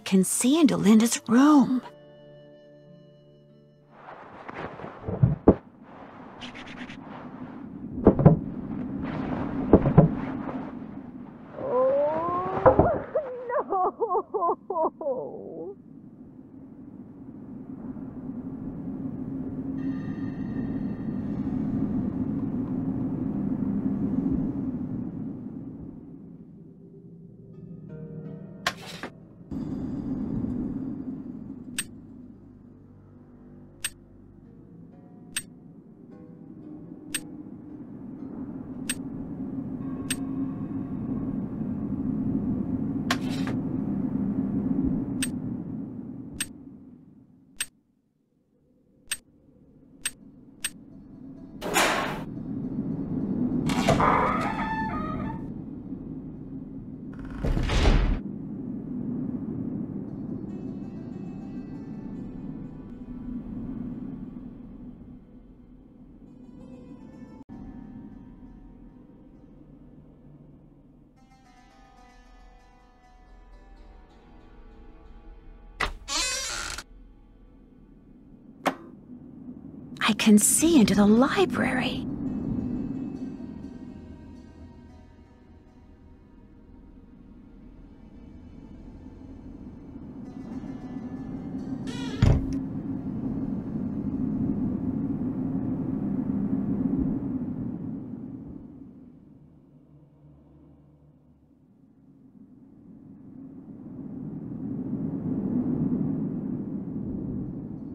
can see into Linda's room. Oh, no! I can see into the library.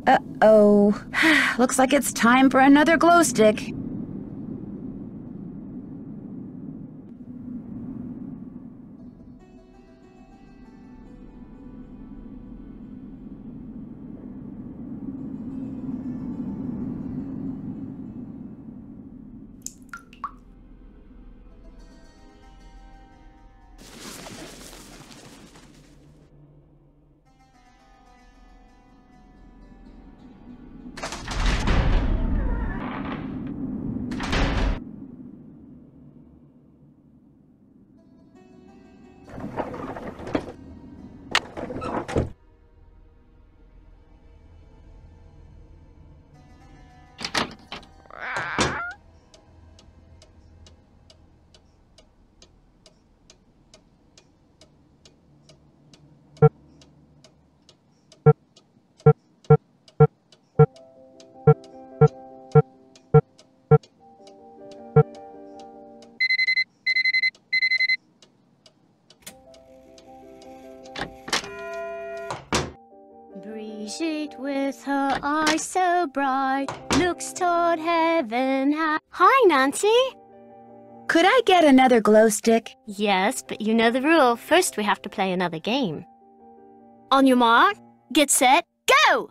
Uh-oh. Looks like it's time for another glow stick. Brigitte with her eyes so bright looks toward heaven high. Hi, Nancy. Could I get another glow stick? Yes, but you know the rule. First, we have to play another game. On your mark, get set, go!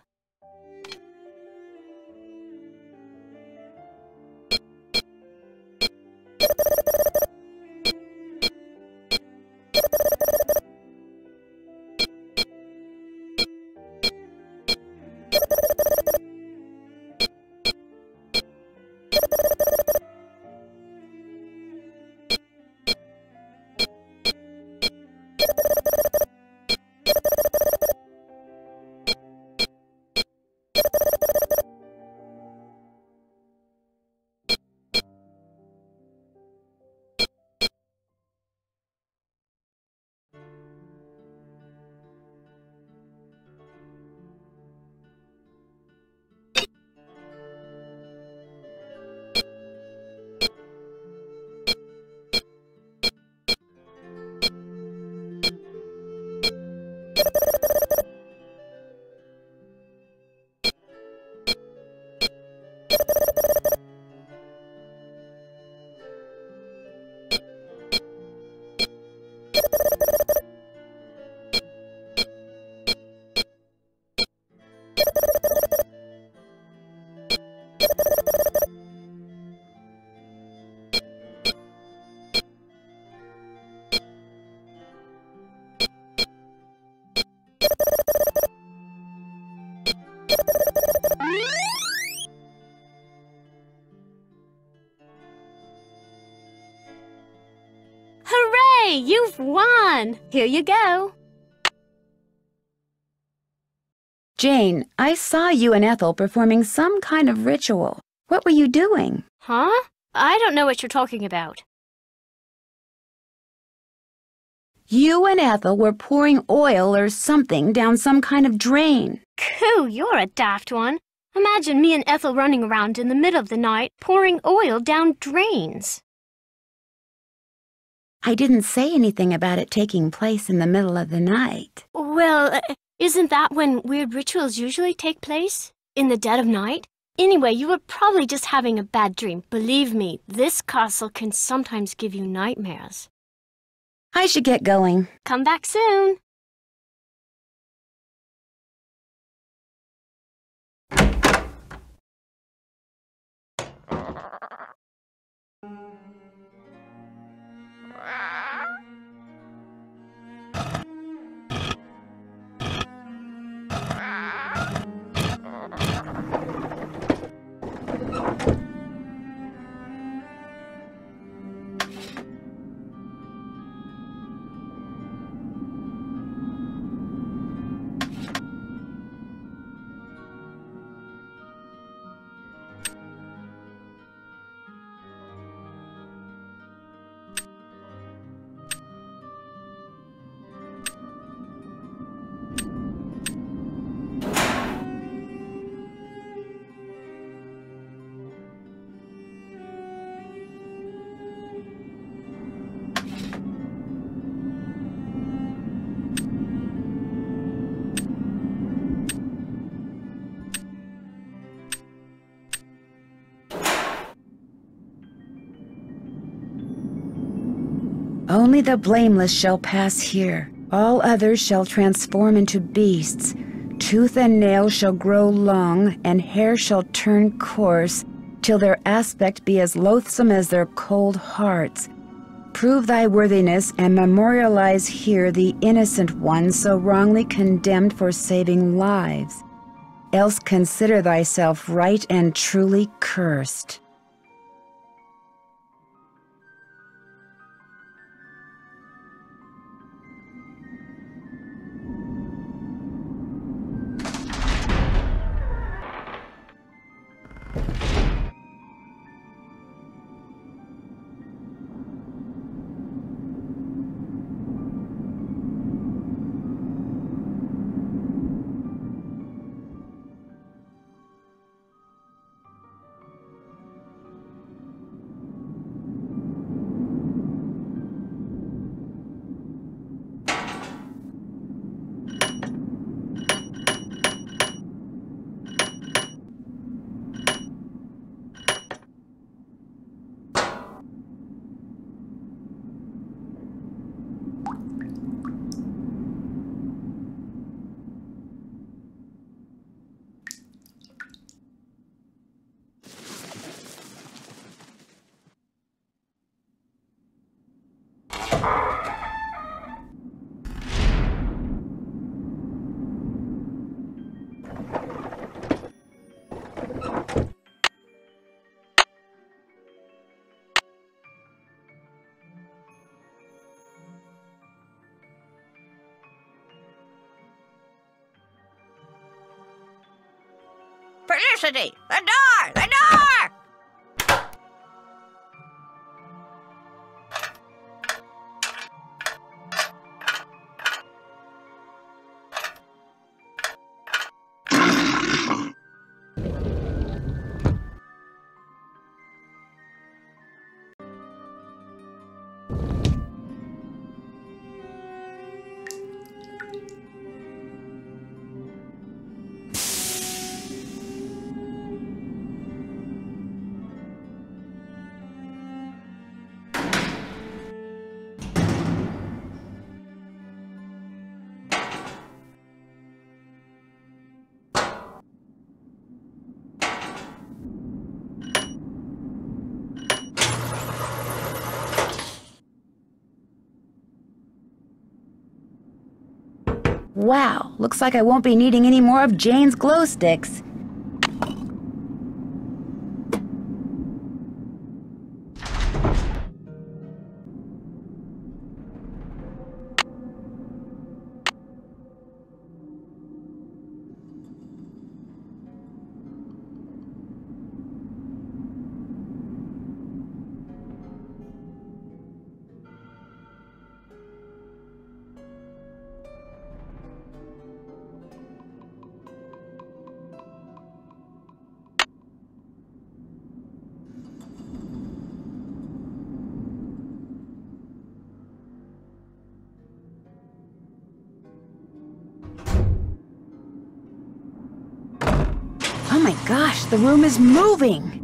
Hooray! You've won! Here you go. Jane, I saw you and Ethel performing some kind of ritual. What were you doing? Huh? I don't know what you're talking about. You and Ethel were pouring oil or something down some kind of drain. Coo, you're a daft one. Imagine me and Ethel running around in the middle of the night pouring oil down drains. I didn't say anything about it taking place in the middle of the night. Well, isn't that when weird rituals usually take place? In the dead of night? Anyway, you were probably just having a bad dream. Believe me, this castle can sometimes give you nightmares. I should get going. Come back soon. Only the blameless shall pass here. All others shall transform into beasts. Tooth and nail shall grow long, and hair shall turn coarse, till their aspect be as loathsome as their cold hearts. Prove thy worthiness, and memorialize here the innocent one so wrongly condemned for saving lives. Else consider thyself right and truly cursed. Felicity! The door! The door! Wow, looks like I won't be needing any more of Jane's glow sticks. my gosh, the room is moving!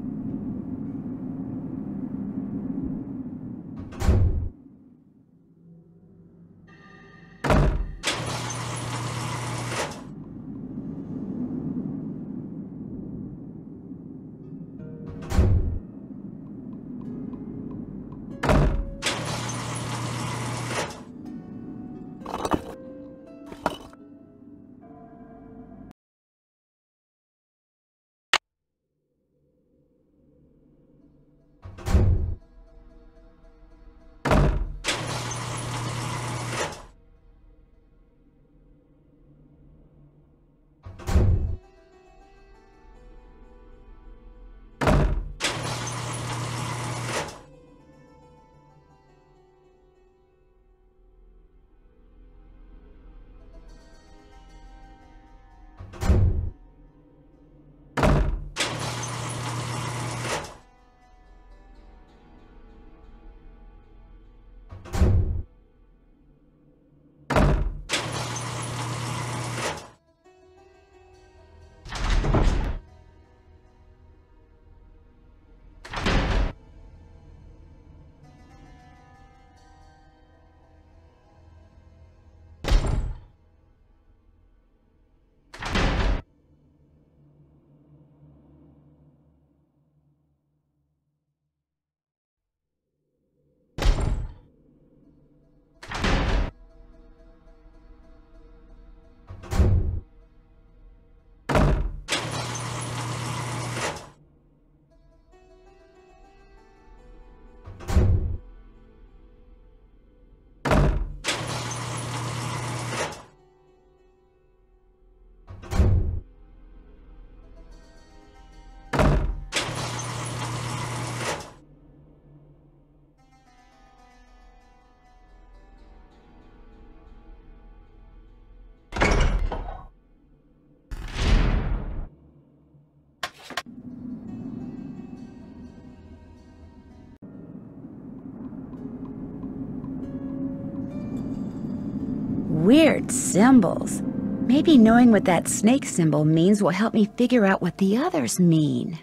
Weird symbols. Maybe knowing what that snake symbol means will help me figure out what the others mean.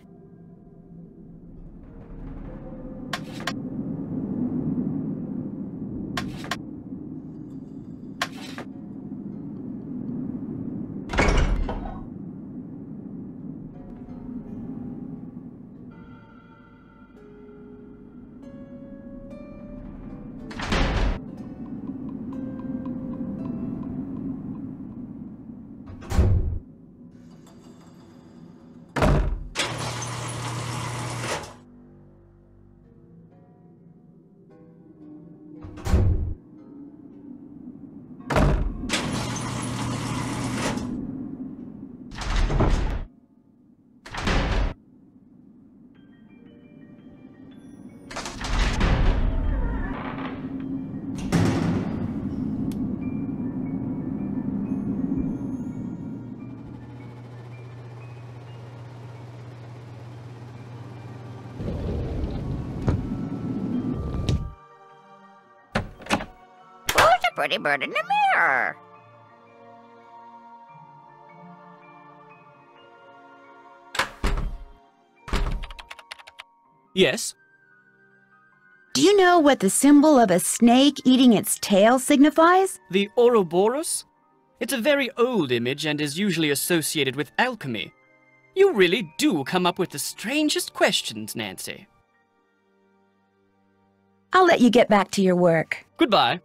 Pretty bird in the mirror. Yes? Do you know what the symbol of a snake eating its tail signifies? The Ouroboros? It's a very old image and is usually associated with alchemy. You really do come up with the strangest questions, Nancy. I'll let you get back to your work. Goodbye.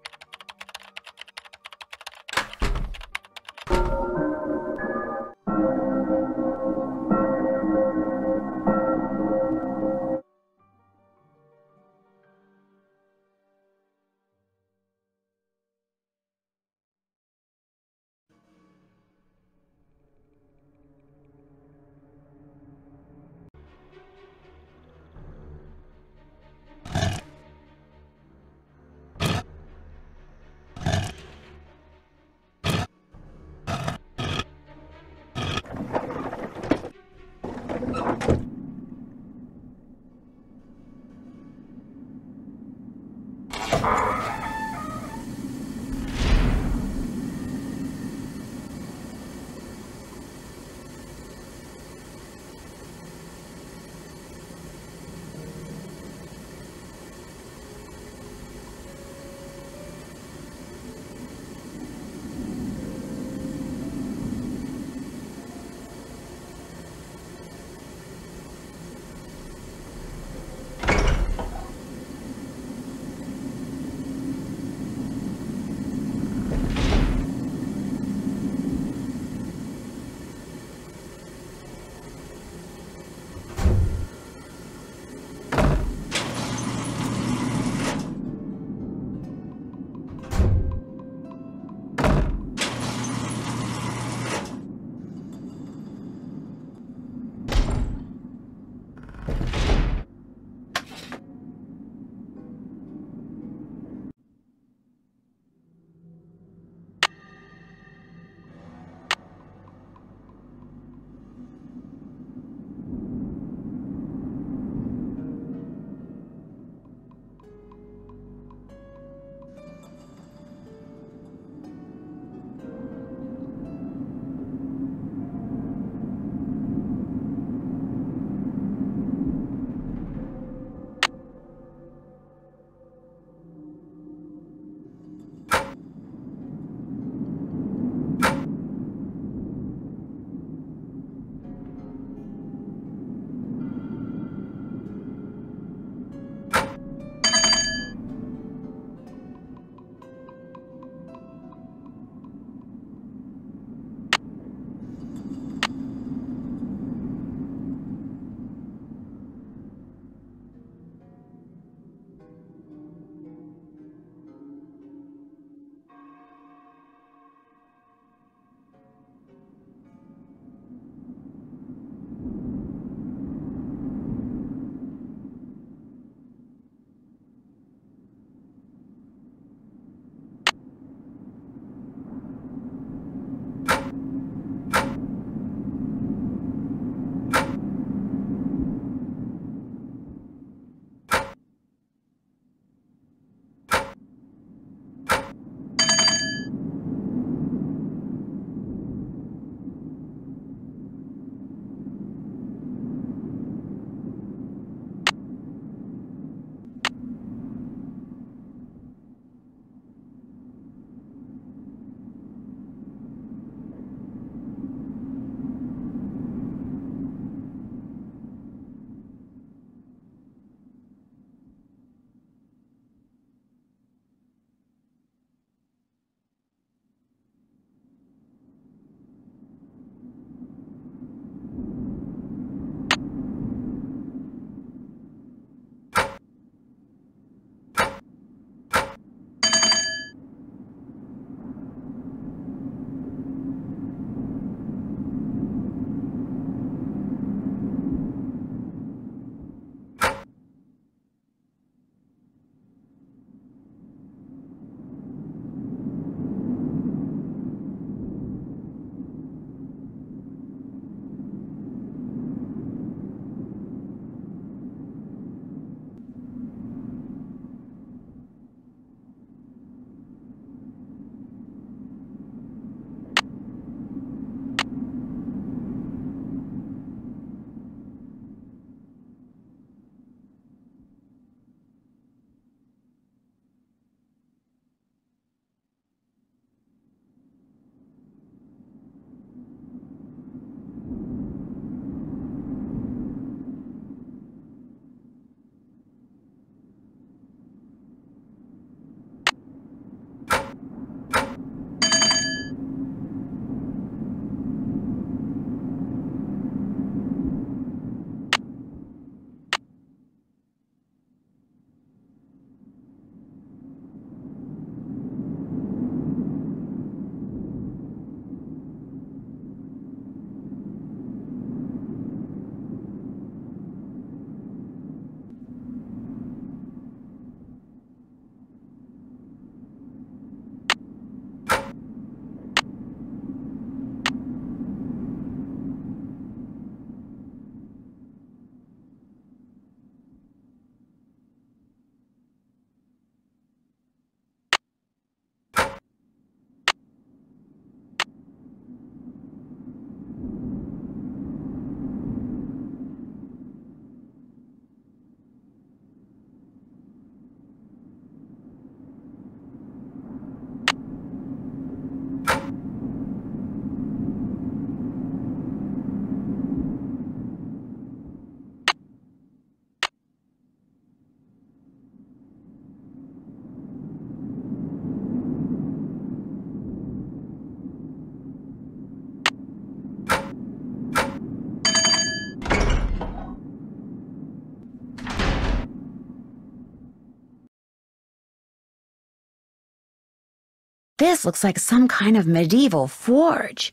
This looks like some kind of medieval forge.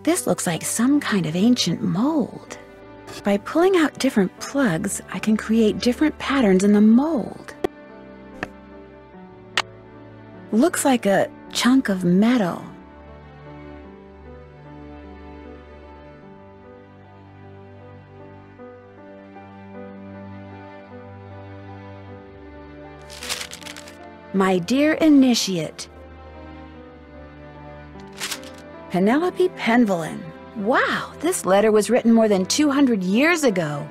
This looks like some kind of ancient mold. By pulling out different plugs, I can create different patterns in the mold. Looks like a chunk of metal. My dear initiate, Penelope Penvillin. Wow, this letter was written more than 200 years ago.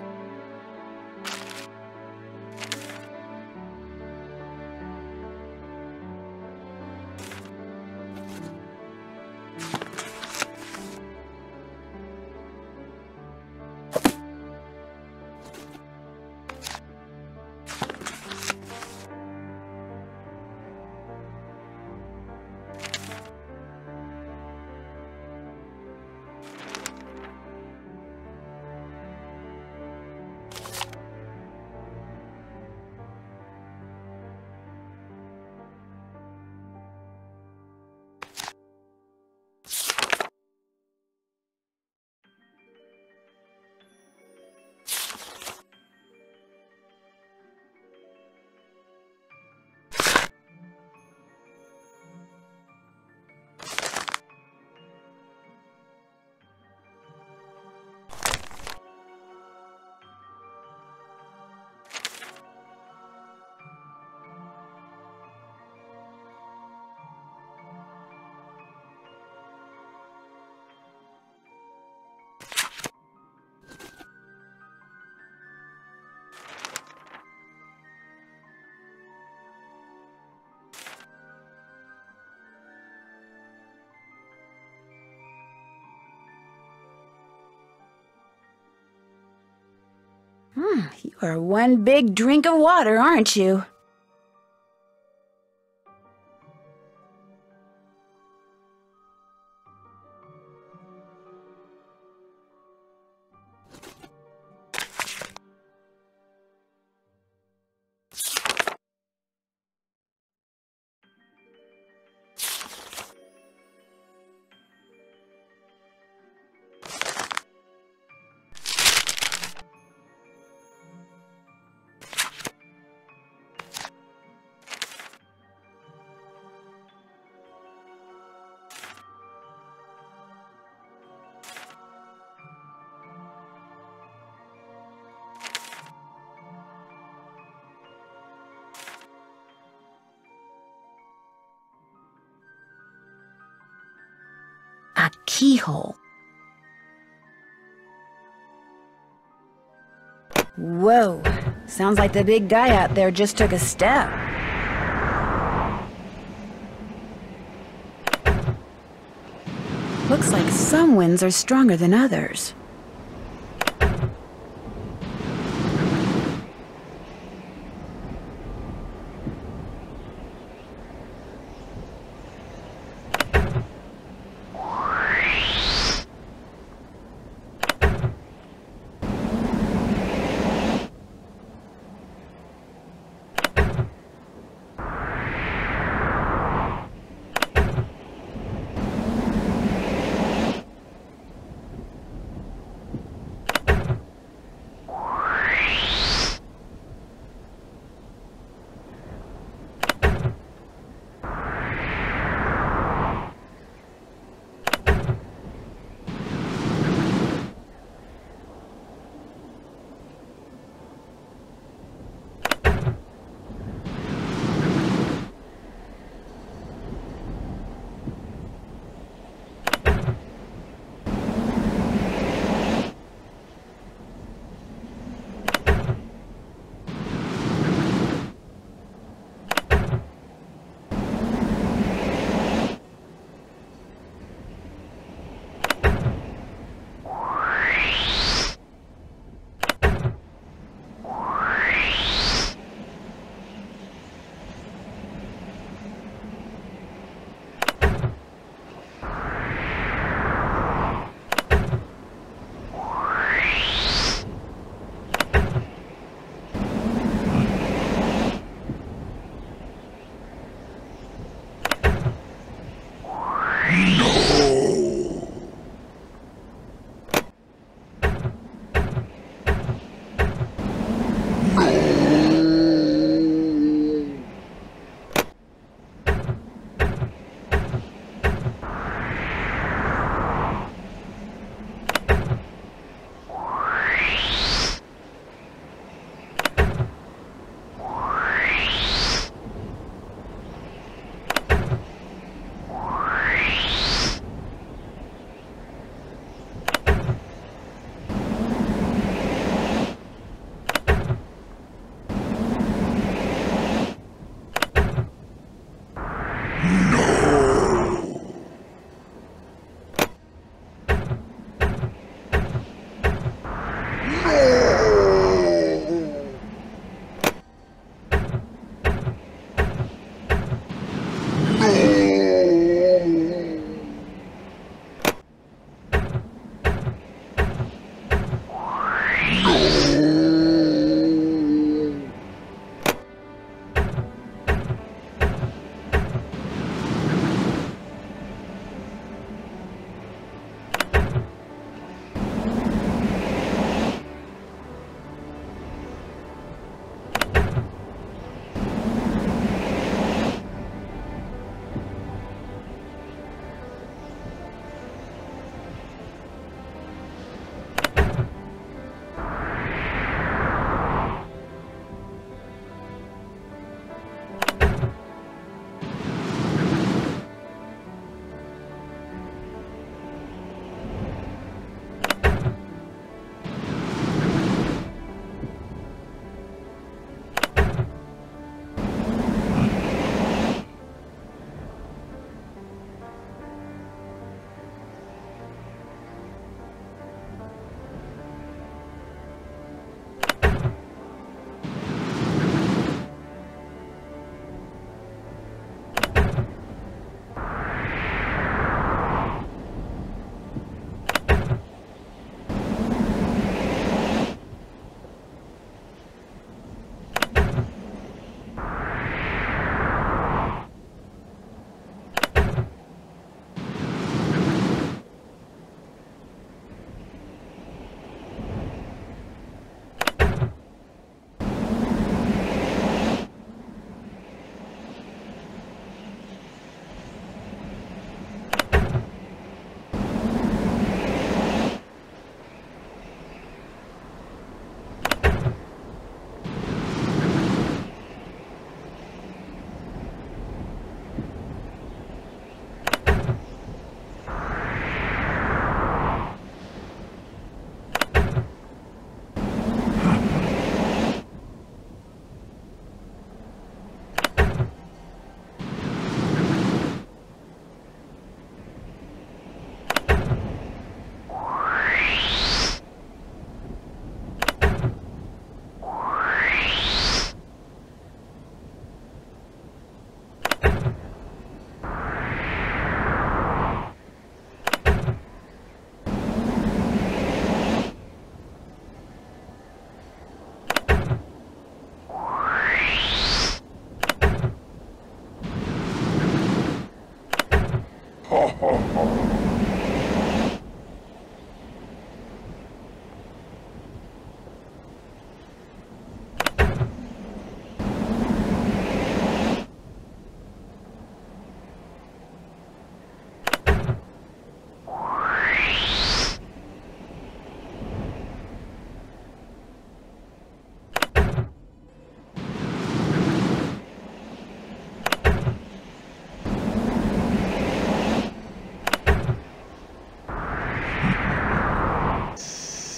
You are one big drink of water, aren't you? A keyhole. Whoa, sounds like the big guy out there just took a step. Looks like some winds are stronger than others.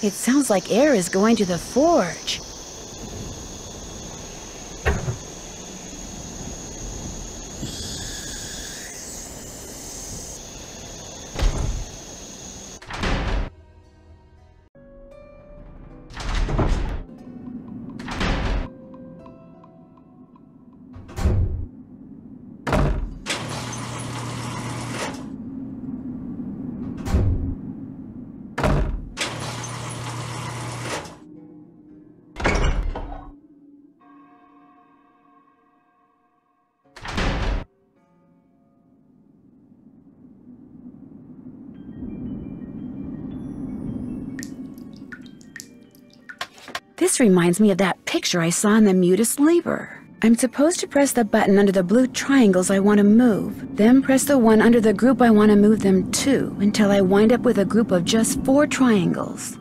It sounds like air is going to the forge. This reminds me of that picture I saw in the Mutus Liber. I'm supposed to press the button under the blue triangles I want to move, then press the one under the group I want to move them to, until I wind up with a group of just 4 triangles.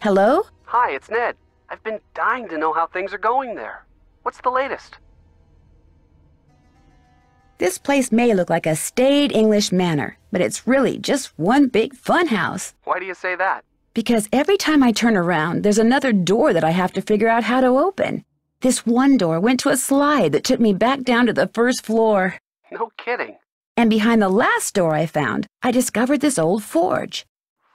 Hello? Hi, it's Ned. I've been dying to know how things are going there. What's the latest? This place may look like a staid English manor, but it's really just one big fun house. Why do you say that? Because every time I turn around, there's another door that I have to figure out how to open. This one door went to a slide that took me back down to the first floor. No kidding. And behind the last door I found, I discovered this old forge.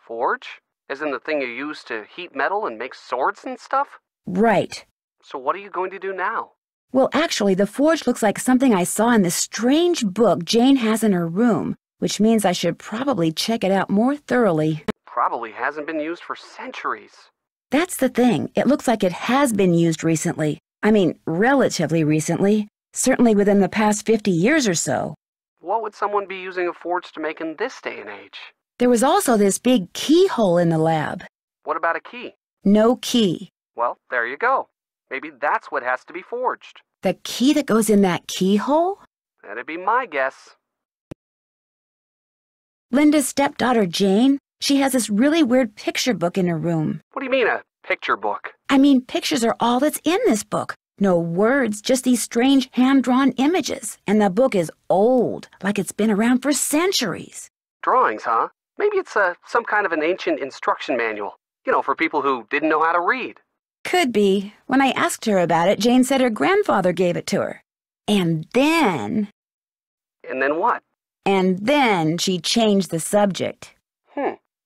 Forge? Isn't the thing you use to heat metal and make swords and stuff? Right. So what are you going to do now? Well, actually, the forge looks like something I saw in this strange book Jane has in her room, which means I should probably check it out more thoroughly. Probably hasn't been used for centuries. That's the thing. It looks like it has been used recently. I mean, relatively recently. Certainly within the past 50 years or so. What would someone be using a forge to make in this day and age? There was also this big keyhole in the lab. What about a key? No key. Well, there you go. Maybe that's what has to be forged. The key that goes in that keyhole? That'd be my guess. Linda's stepdaughter, Jane, she has this really weird picture book in her room. What do you mean, a picture book? I mean, pictures are all that's in this book. No words, just these strange hand-drawn images. And the book is old, like it's been around for centuries. Drawings, huh? Maybe it's some kind of an ancient instruction manual. You know, for people who didn't know how to read. Could be. When I asked her about it, Jane said her grandfather gave it to her. And then... And then what? And then she changed the subject.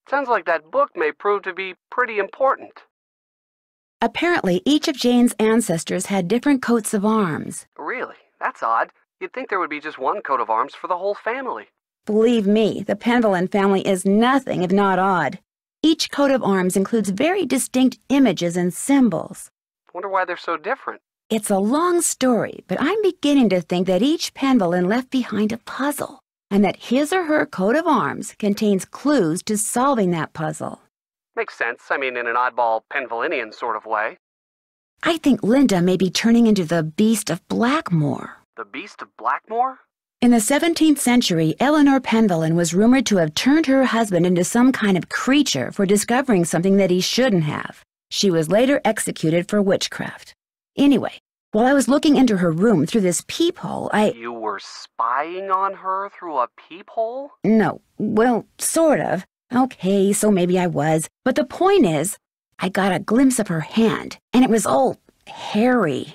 Sounds like that book may prove to be pretty important. Apparently, each of Jane's ancestors had different coats of arms. Really? That's odd. You'd think there would be just one coat of arms for the whole family. Believe me, the Penvillin family is nothing if not odd. Each coat of arms includes very distinct images and symbols. Wonder why they're so different. It's a long story, but I'm beginning to think that each Penvillin left behind a puzzle, and that his or her coat of arms contains clues to solving that puzzle. Makes sense. I mean, in an oddball Penvillinian sort of way. I think Linda may be turning into the Beast of Blackmoor. The Beast of Blackmoor? In the 17th century, Eleanor Penvillin was rumored to have turned her husband into some kind of creature for discovering something that he shouldn't have. She was later executed for witchcraft. Anyway, while I was looking into her room through this peephole, You were spying on her through a peephole? No, well, sort of. Okay, so maybe I was. But the point is, I got a glimpse of her hand, and it was all hairy.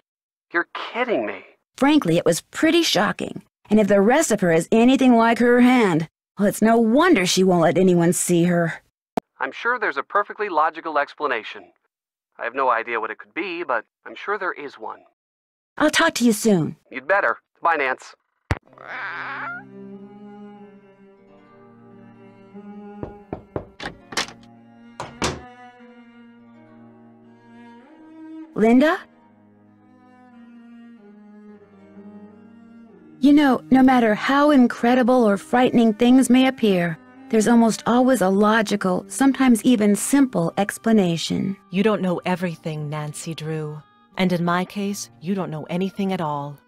You're kidding me. Frankly, it was pretty shocking. And if the rest of her is anything like her hand, well, it's no wonder she won't let anyone see her. I'm sure there's a perfectly logical explanation. I have no idea what it could be, but I'm sure there is one. I'll talk to you soon. You'd better. Bye, Nance. Linda? You know, no matter how incredible or frightening things may appear, there's almost always a logical, sometimes even simple explanation. You don't know everything, Nancy Drew. And in my case, you don't know anything at all.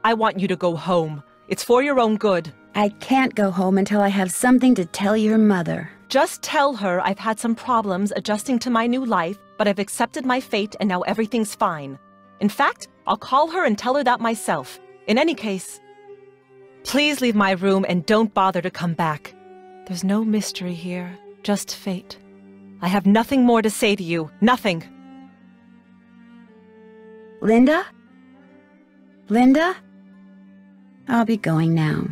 I want you to go home. It's for your own good. I can't go home until I have something to tell your mother. Just tell her I've had some problems adjusting to my new life, but I've accepted my fate and now everything's fine. In fact, I'll call her and tell her that myself. In any case, please leave my room and don't bother to come back. There's no mystery here, just fate. I have nothing more to say to you, nothing. Linda? Linda? I'll be going now.